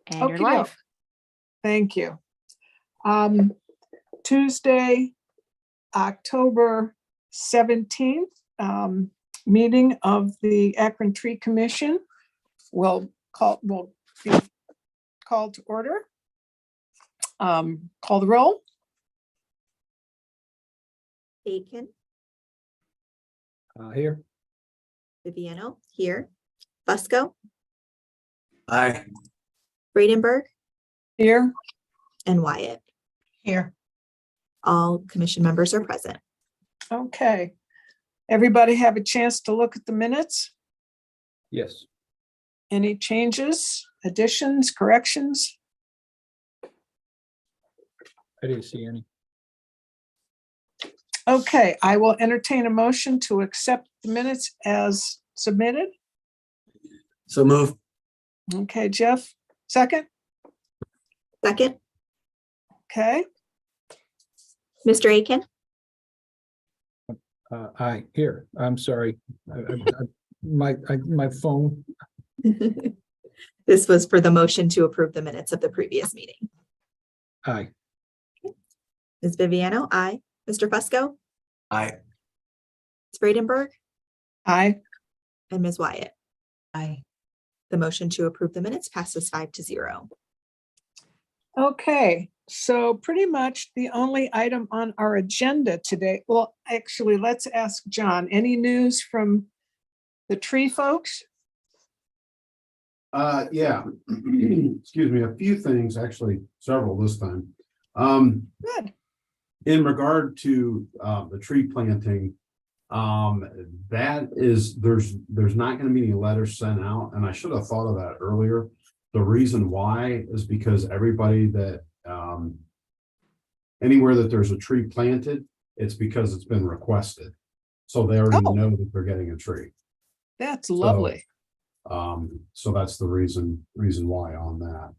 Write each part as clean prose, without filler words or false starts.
And you're Okey-doke. live. Thank you. Tuesday, October 17th, meeting of the Akron Tree Commission will be called to order. Call the roll. Aiken, Here. Viviano, here. Fusco, Aye. Bradenberg, Here. and Wyatt. Here. All commission members are present. Okay. Everybody have a chance to look at the minutes? Yes. Any changes, additions, corrections? I didn't see any. Okay, I will entertain a motion to accept the minutes as submitted. So move. Okay, Jeff, second. Second, Okay, Mr. Aiken, Aye, here. I'm sorry. My phone. this was for the motion to approve the minutes of the previous meeting. Aye. Ms. Viviano, aye. Mr. Fusco, Aye. Ms. Bradenberg, aye. and Ms. Wyatt. Aye. The motion to approve the minutes passes 5-0. Okay, so pretty much the only item on our agenda today, well, actually, let's ask John, any news from the tree folks? Yeah, excuse me, a few things, actually, several this time. Good. In regard to the tree planting, that is, there's not going to be any letters sent out, and I should have thought of that earlier. The reason why is because everybody that anywhere that there's a tree planted, it's because it's been requested, so they already know that they're getting a tree. That's lovely. So that's the reason why on that.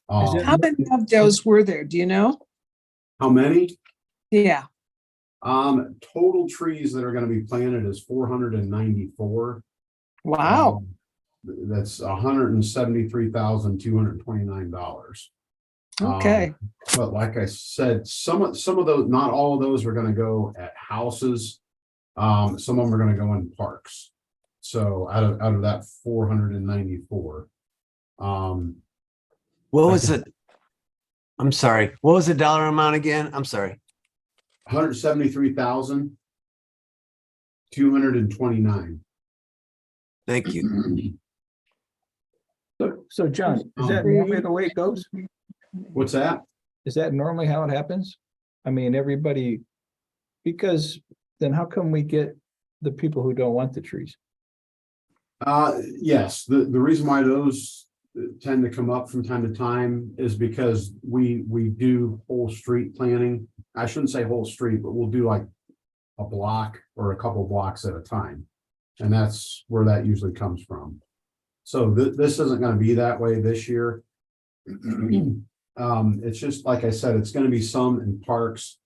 How many of those were there? Do you know? How many? Yeah. Total trees that are going to be planted is 494. Wow. That's $173,229. Okay. But like I said, some of those, not all of those are going to go at houses. Some of them are going to go in parks. So out of that 494. What was it? I'm sorry. What was the dollar amount again? I'm sorry. 173,229. Thank you. So John, is that normally the way it goes? What's that? Is that normally how it happens? I mean, everybody, because then how come we get the people who don't want the trees? Yes, the reason why those tend to come up from time to time is because we do whole street planning. I shouldn't say whole street, but we'll do like a block or a couple blocks at a time. And that's where that usually comes from. So this isn't going to be that way this year. It's just, like I said, it's going to be some in parks.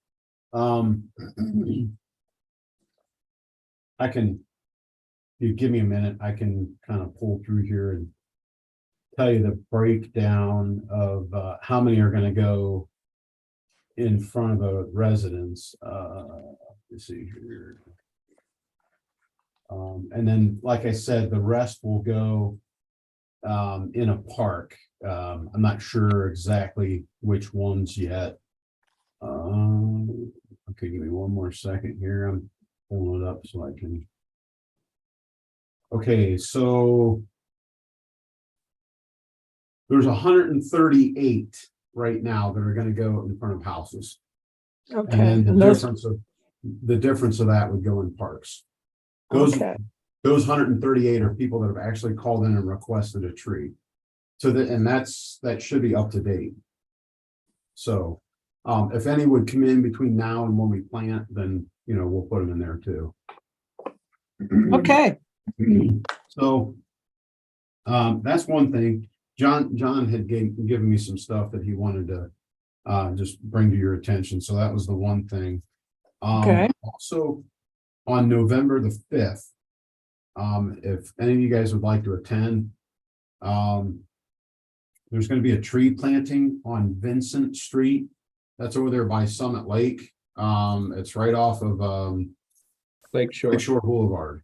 You give me a minute, I can kind of pull through here and tell you the breakdown of how many are going to go in front of a residence. Let's see here. And then, like I said, the rest will go in a park. I'm not sure exactly which ones yet. Okay, give me one more second here. I'm pulling it up so I can. Okay, so there's 138 right now that are going to go in front of houses. Okay. And then And the difference of that would go in parks. Those 138 are people that have actually called in and requested a tree. So that should be up to date. So if any would come in between now and when we plant, then we'll put them in there too. Okay. So that's one thing. John had given me some stuff that he wanted to just bring to your attention. So that was the one thing. Okay. Also on November the 5th, if any of you guys would like to attend, there's gonna be a tree planting on Vincent Street. That's over there by Summit Lake. It's right off of, Lake Shore. Lake Shore Boulevard.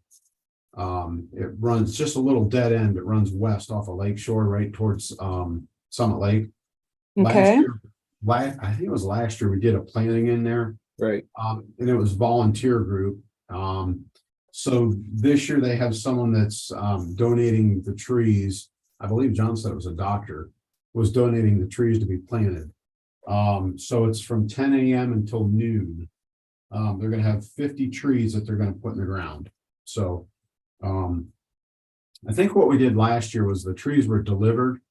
It runs just a little dead end. It runs west off of Lake Shore, right towards, Summit Lake. Last Okay, year- I think it was last year, we did a planting in there. Right. And it was volunteer group. So this year they have someone that's donating the trees. I believe John said it was a doctor, was donating the trees to be planted. So it's from 10 a.m. until noon. They're gonna have 50 trees that they're gonna put in the ground. So I think what we did last year was the trees were delivered,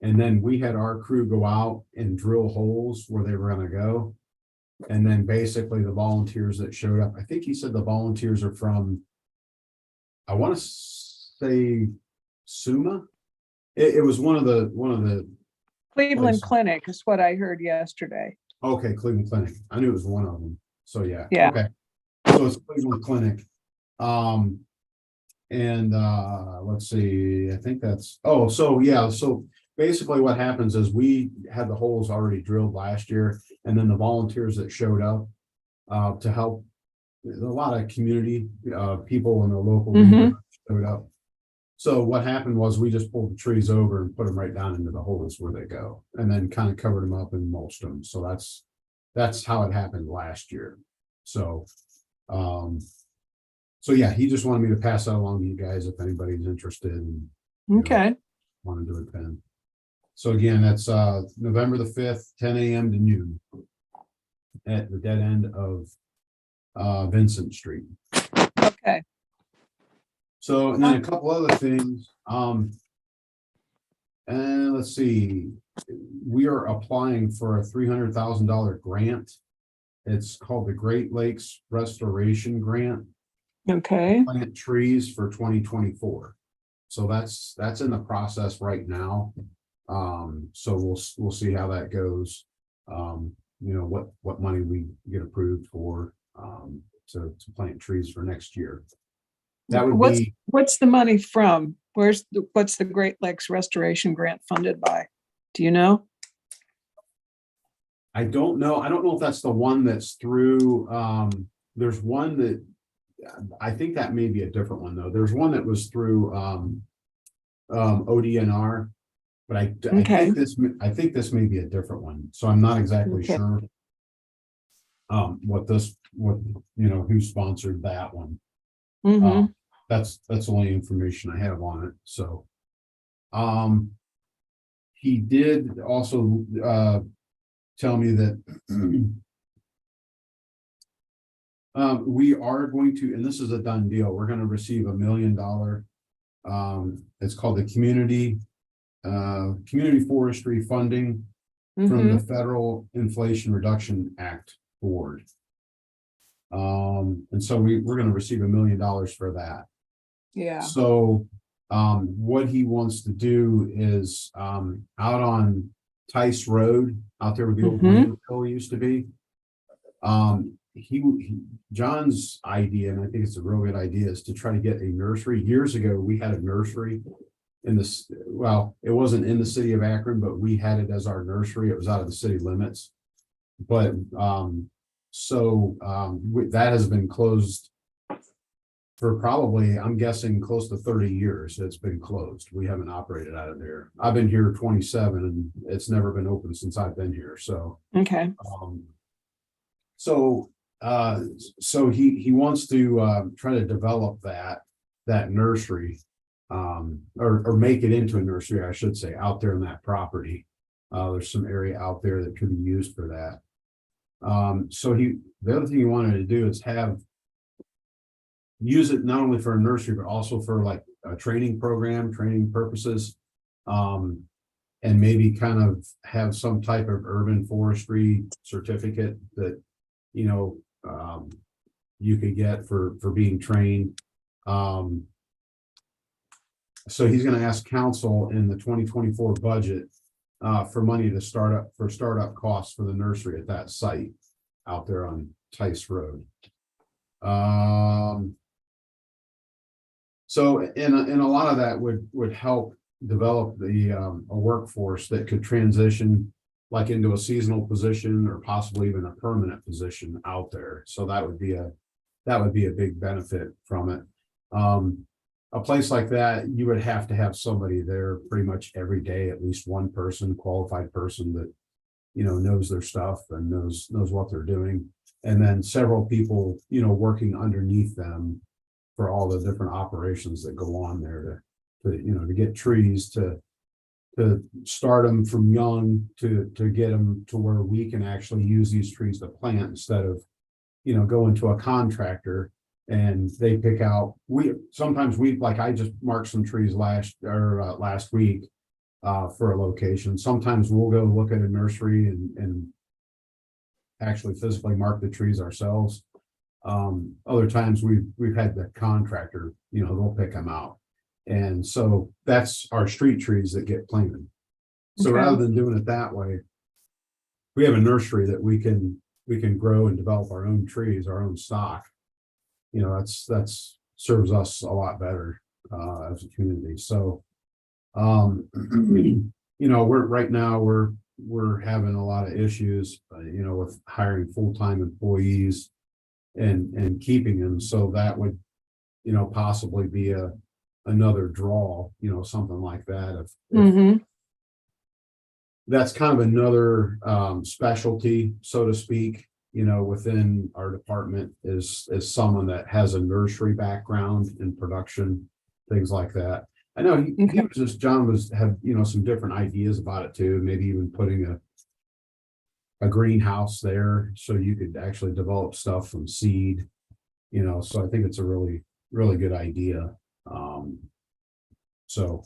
and then we had our crew go out and drill holes where they were gonna go. And then basically the volunteers that showed up, I think he said the volunteers are from, I want to say Suma. It was one of the, Cleveland Place. Clinic is what I heard yesterday. okay, Cleveland Clinic. I knew it was one of them. So yeah. Yeah. Okay. So it's Cleveland Clinic. And let's see, I think that's, oh, so yeah, so basically what happens is we had the holes already drilled last year, and then the volunteers that showed up to help, a lot of community people in the local neighborhood showed up. So what happened was we just pulled the trees over and put them right down into the holes where they go, and then kind of covered them up and mulched them. So that's how it happened last year. So so yeah, he just wanted me to pass that along to you guys if anybody's interested and Okay, want to do it then. So again, that's November the 5th, 10 a.m. to noon at the dead end of Vincent Street. okay. So, and then a couple other things. And let's see, we are applying for a $300,000 grant. It's called the Great Lakes Restoration Grant. Okay, Plant trees for 2024. So that's in the process right now. So we'll see how that goes. What money we get approved for to plant trees for next year. That would be, what's the money from? What's the Great Lakes Restoration Grant funded by? Do you know? I don't know. I don't know if that's the one that's through, there's one that, I think that may be a different one though. There's one that was through ODNR, but I Okay. think this may be a different one. So I'm not exactly Okay. sure who sponsored that one. Mhm. That's the only information I have on it. So he did also tell me that we are going to, and this is a done deal, we're going to receive $1 million. It's called the community forestry funding from the Mhm. Federal Inflation Reduction Act Board. And so we're going to receive $1 million for that. Yeah. So what he wants to do is out on Tice Road, out there where the old landfill used to be. John's idea, and I think it's a real good idea, is to try to get a nursery. Years ago, we had a nursery in this, well, it wasn't in the city of Akron, but we had it as our nursery. It was out of the city limits. But that has been closed for probably, I'm guessing, close to 30 years. It's been closed. We haven't operated out of there. I've been here 27 and it's never been open since I've been here. So Okay. So he wants to try to develop that nursery, or make it into a nursery, I should say, out there on that property. There's some area out there that could be used for that. So the other thing he wanted to do is use it not only for a nursery, but also for like a training program, training purposes. And maybe kind of have some type of urban forestry certificate that you could get for being trained. So he's going to ask council in the 2024 budget for money to startup costs for the nursery at that site out there on Tice Road. So in a lot of that would help develop a workforce that could transition like into a seasonal position or possibly even a permanent position out there. So that would be a big benefit from it. A place like that, you would have to have somebody there pretty much every day, at least one person, qualified person that, knows their stuff and knows what they're doing. And then several people, working underneath them for all the different operations that go on there to get trees, to start them from young, to get them to where we can actually use these trees to plant instead of, going to a contractor and they pick out. Sometimes like I just marked some trees last week for a location. Sometimes we'll go look at a nursery and actually physically mark the trees ourselves. Other times we've had the contractor, they'll pick them out. And so that's our street trees that get planted. So Okay. rather than doing it that way, we have a nursery that we can grow and develop our own trees, our own stock. That's serves us a lot better as a community. So we're having a lot of issues, with hiring full-time employees and keeping them. So that would, possibly be another draw, something like that. If Mhm. that's kind of another specialty, so to speak, within our department is someone that has a nursery background in production, things like that. I know John had, some different ideas about it too, maybe even putting a greenhouse there so you could actually develop stuff from seed, so I think it's a really, really good idea. So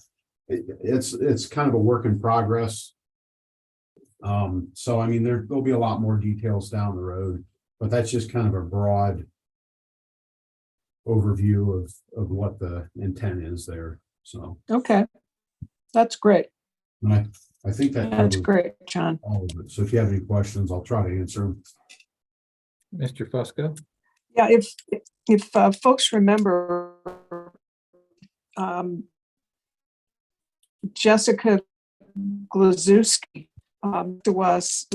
it's kind of a work in progress. So I mean, there'll be a lot more details down the road, but that's just kind of a broad overview of what the intent is there. So Okay. That's great. and I think that That's covers great, John. all of it. So if you have any questions, I'll try to answer them. Mr. Fusco? Yeah, if folks remember, Jessica Glazewski to us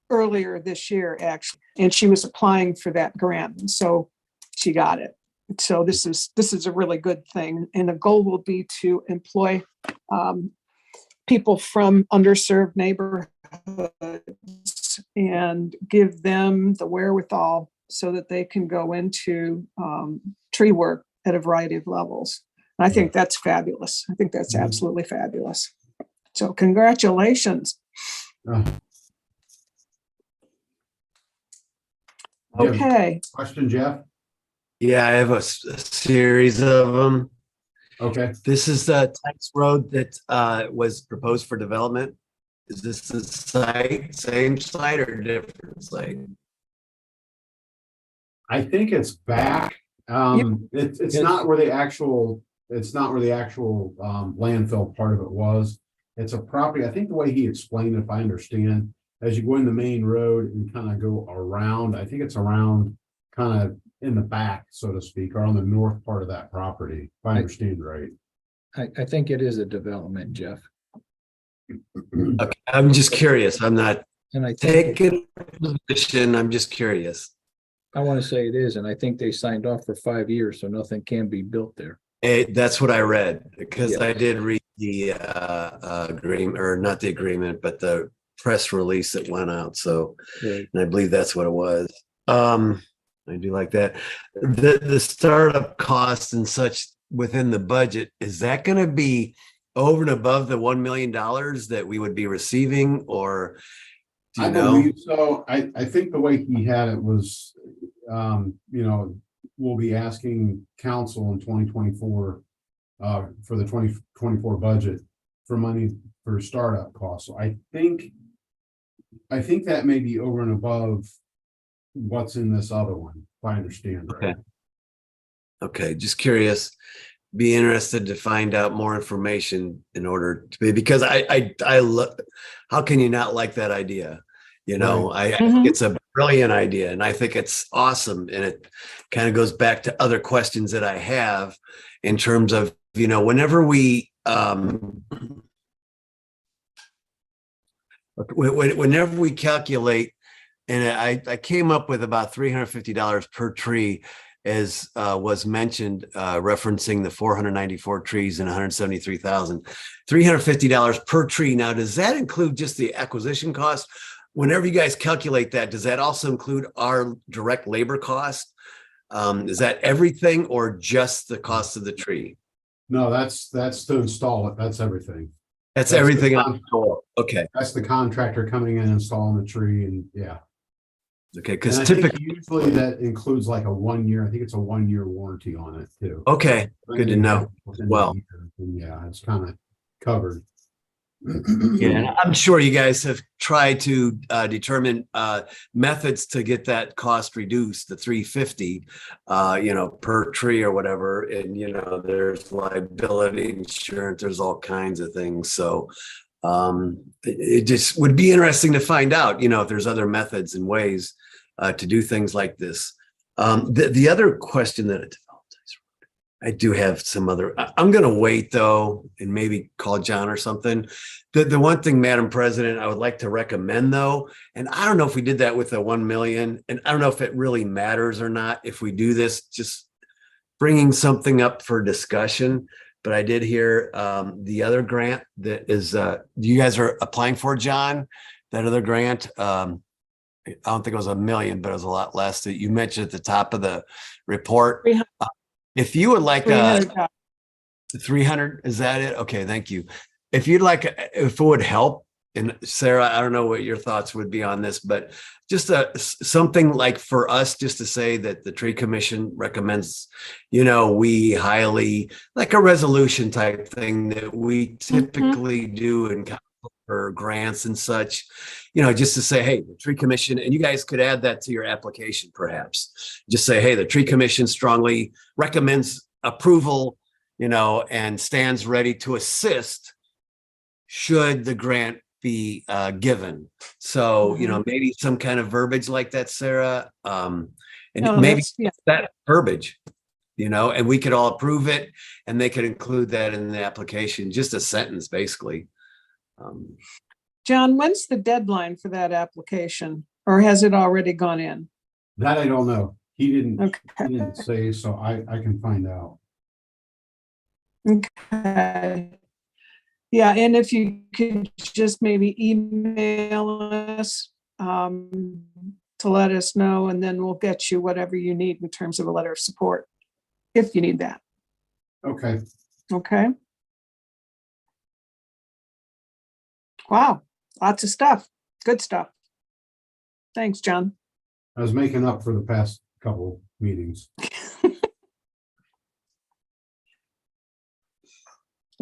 earlier this year, actually, and she was applying for that grant, and so she got it. So this is a really good thing, and the goal will be to employ people from underserved neighborhoods and give them the wherewithal so that they can go into tree work at a variety of levels. And I think that's fabulous. I think that's absolutely fabulous. So congratulations. Yeah. Okay. Question, Jeff? Yeah, I have a series of them. Okay. This is the Tikes Road that was proposed for development. Is this the same site or different site? I think it's back. It's not where the actual landfill part of it was. It's a property. I think the way he explained it, if I understand, as you go in the main road and kind of go around, I think it's around kind of in the back, so to speak, or on the north part of that property, if I understand right. I think it is a development, Jeff. Okay, I'm just curious. I'm not And I think, taking a position. I'm just curious. I want to say it is, and I think they signed off for 5 years, so nothing can be built there. That's what I read, because Yes. I did read the agreement, or not the agreement, but the press release that went out. So, Right. and I believe that's what it was. I do like that. The startup costs and such within the budget, is that going to be over and above the $1 million that we would be receiving, or do you I know? believe so. I think the way he had it was, we'll be asking council in 2024 for the 2024 budget for money for startup costs. So I think that may be over and above what's in this other one, if I understand right. Okay, just curious. Be interested to find out more information in order to be, because I look, how can you not like that idea? You know, I Mhm. think it's a brilliant idea and I think it's awesome. And it kind of goes back to other questions that I have in terms of, you know, whenever we calculate, and I came up with about $350 per tree, as was mentioned, referencing the 494 trees and 173,000, $350 per tree. Now, does that include just the acquisition cost? Whenever you guys calculate that, does that also include our direct labor cost? Is that everything or just the cost of the tree? No, that's to install it. That's everything. That's That's the everything con- on total. Okay. That's the contractor coming in, installing the tree and yeah. Okay. And Because I think typically, usually that includes like a 1 year, I think it's a 1 year warranty on it too. okay, good to know. Within the Well, year, and yeah, it's kind of covered. yeah, and I'm sure you guys have tried to determine methods to get that cost reduced, the 350, you know, per tree or whatever. And, you know, there's liability insurance, there's all kinds of things. So it just would be interesting to find out, you know, if there's other methods and ways to do things like this. The other question that it developed, I do have some other, I'm going to wait though, and maybe call John or something. The one thing, Madam President, I would like to recommend though, and I don't know if we did that with the 1 million, and I don't know if it really matters or not, if we do this, just bringing something up for discussion. But I did hear the other grant that is, you guys are applying for, John, that other grant. I don't think it was 1 million, but it was a lot less that you mentioned at the top of the report. 300. If you would like 300. 300, is that it? Okay, thank you. If you'd like, if it would help, and Sarah, I don't know what your thoughts would be on this, but just something like for us, just to say that the tree commission recommends, you know, we highly, like a resolution type thing that we typically do in for grants and such, you know, just to say, hey, the tree commission, and you guys could add that to your application, perhaps. Just say, hey, the tree commission strongly recommends approval, you know, and stands ready to assist should the grant be given. So, you know, maybe some kind of verbiage like that, Sarah, and No, maybe yeah. that verbiage, you know, and we could all approve it and they could include that in the application, just a sentence, basically. John, when's the deadline for that application? Or has it already gone in? That I don't know. He didn't Okay. say, so I can find out. Okay. Yeah, and if you could just maybe email us to let us know, and then we'll get you whatever you need in terms of a letter of support, if you need that. Okay. Okay. Wow, lots of stuff. Good stuff. Thanks, John. I was making up for the past couple meetings.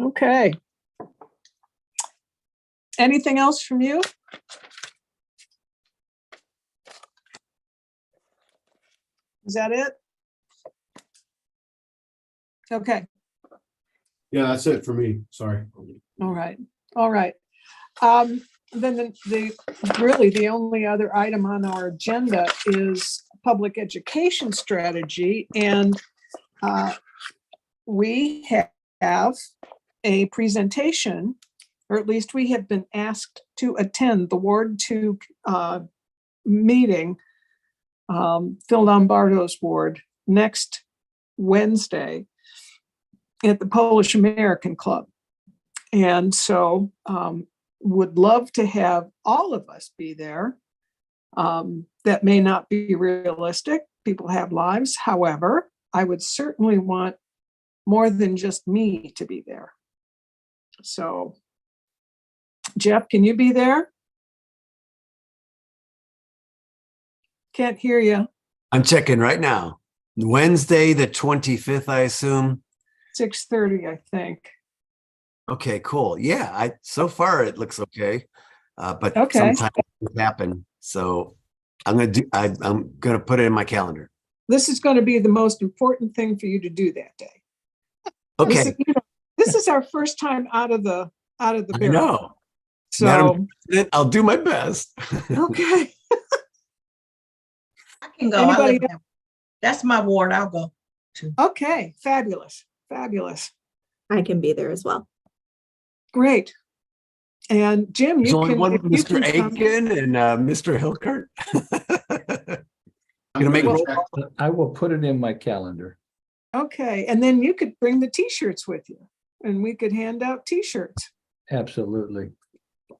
Okay. Anything else from you? Is that it? Okay. Yeah, that's it for me. Sorry. All right. All right. Then really the only other item on our agenda is public education strategy. And we have a presentation, or at least we have been asked to attend the Ward 2 meeting, Phil Lombardo's ward, next Wednesday at the Polish American Club. And so would love to have all of us be there. That may not be realistic. People have lives. However, I would certainly want more than just me to be there. So, Jeff, can you be there? Can't hear you. I'm checking right now. Wednesday, the 25th, I assume. 6:30, I think. Okay, cool. Yeah, so far it looks okay. But Okay. sometimes it happen. So I'm gonna put it in my calendar. This is going to be the most important thing for you to do that day. Okay. This is our first time out of the I barrel. know. So, I'll do my best. okay. I can go. I Anybody live there. That's my ward. I'll go. Okay, fabulous, fabulous. I can be there as well. Great. And Jim, There's you only can. one if you Mr. can come- Aiken and Mr. Hilkert. I'm Gonna make gonna roll check. I will put it in my calendar. Okay, and then you could bring the t-shirts with you and we could hand out t-shirts. Absolutely.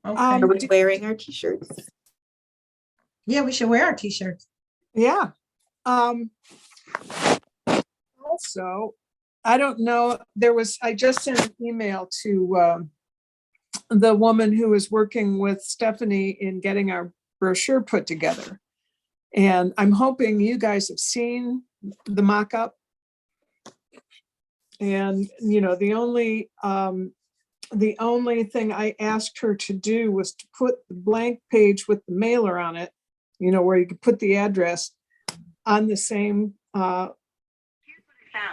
Okay. Um, Are we wearing our t-shirts? Yeah, we should wear our t-shirts. Yeah. Also, I don't know, I just sent an email to the woman who is working with Stephanie in getting our brochure put together. And I'm hoping you guys have seen the mock-up. And, the only thing I asked her to do was to put the blank page with the mailer on it, where you could put the address on the same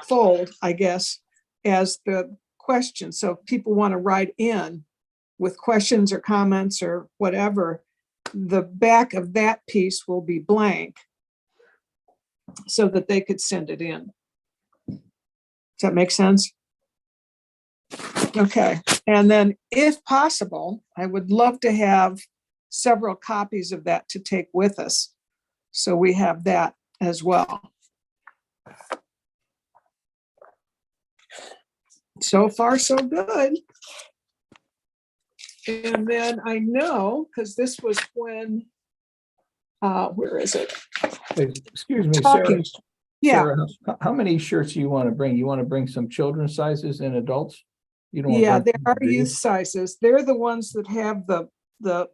fold, I guess, as the question. So if people want to write in with questions or comments or whatever, the back of that piece will be blank so that they could send it in. Does that make sense? Okay. And then if possible, I would love to have several copies of that to take with us. So we have that as well. So far, so good. And then I know, because this was when, where is it? Excuse me, Sarah. Talking. Yeah, Sarah, how many shirts do you want to bring? You want to bring some children's sizes and adults? You don't want to yeah, bring there are do you? youth sizes. They're the ones that have the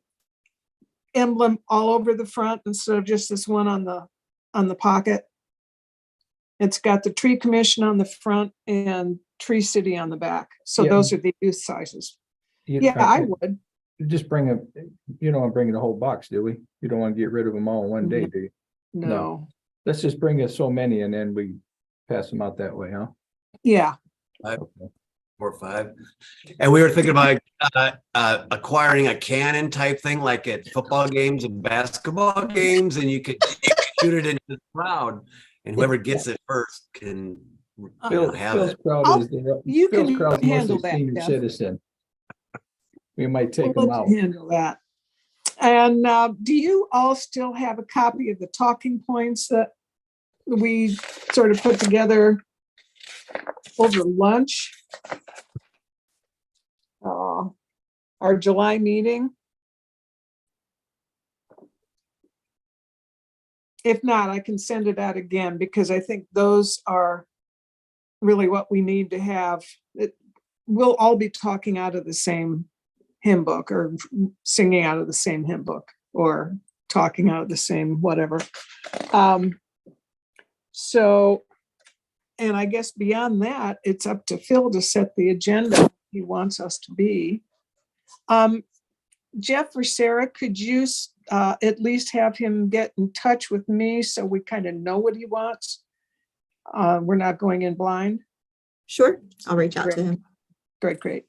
emblem all over the front instead of just this one on the pocket. It's got the Tree Commission on the front and Tree City on the back. So Yeah. those are the youth sizes. You- Yeah, I would. Just bring you don't want to bring the whole box, do we? You don't want to get rid of them all in one day, Mhm. do you? No. Let's just bring us so many and then we pass them out that way, huh? Yeah. 4 or 5. And we were thinking about acquiring a cannon type thing like at football games and basketball games, and you could shoot it into the crowd, and whoever gets it first can have Phil's it. crowd You Phil's can crowd's handle mostly that, senior Jeff. citizen. We might take We'll them let out. you handle that. And do you all still have a copy of the talking points that we sort of put together over lunch? Our July meeting? If not, I can send it out again because I think those are really what we need to have. We'll all be talking out of the same hymn book or singing out of the same hymn book or talking out of the same whatever. So, and I guess beyond that, it's up to Phil to set the agenda he wants us to be. Jeff or Sarah, could you at least have him get in touch with me so we kind of know what he wants? We're not going in blind. Sure, I'll reach out to him. Great.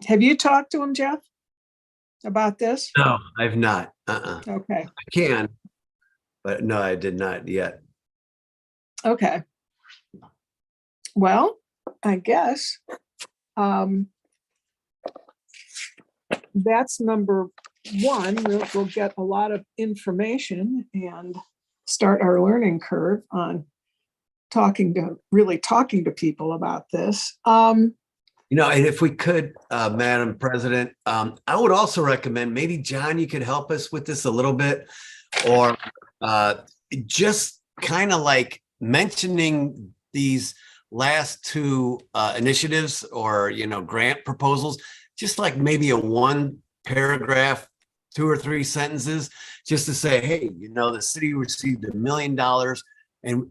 Have you talked to him, Jeff, about this? No, I've not. Okay, I can, but no, I did not yet. okay. Well, I guess that's number one. We'll get a lot of information and start our learning curve on really talking to people about this. And if we could, Madam President, I would also recommend maybe, John, you could help us with this a little bit, or just kind of like mentioning these last 2 initiatives or, grant proposals, just like maybe a 1 paragraph, 2 or 3 sentences, just to say, hey, the city received $1 million,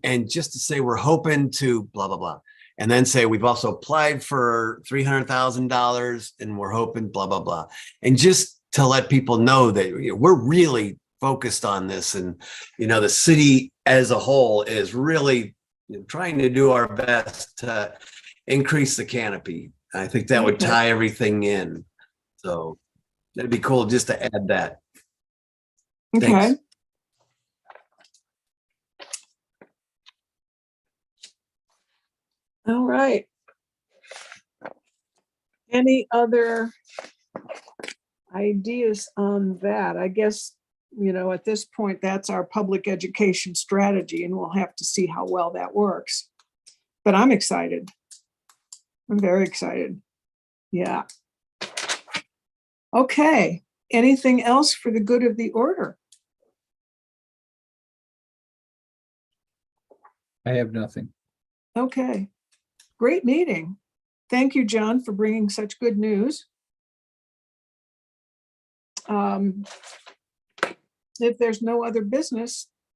and just to say we're hoping to blah, blah, blah. And then say, we've also applied for $300,000 and we're hoping blah, blah, blah. And just to let people know that we're really focused on this. And, the city as a whole is really trying to do our best to increase the canopy. I think that would tie everything in. So That'd be cool just to add that. Okay. Thanks. All right. Any other ideas on that? I guess, at this point, that's our public education strategy, and we'll have to see how well that works. But I'm excited. I'm very excited. Yeah. Okay. Anything else for the good of the order? I have nothing. Okay. Great meeting. Thank you, John, for bringing such good news. If there's no other business,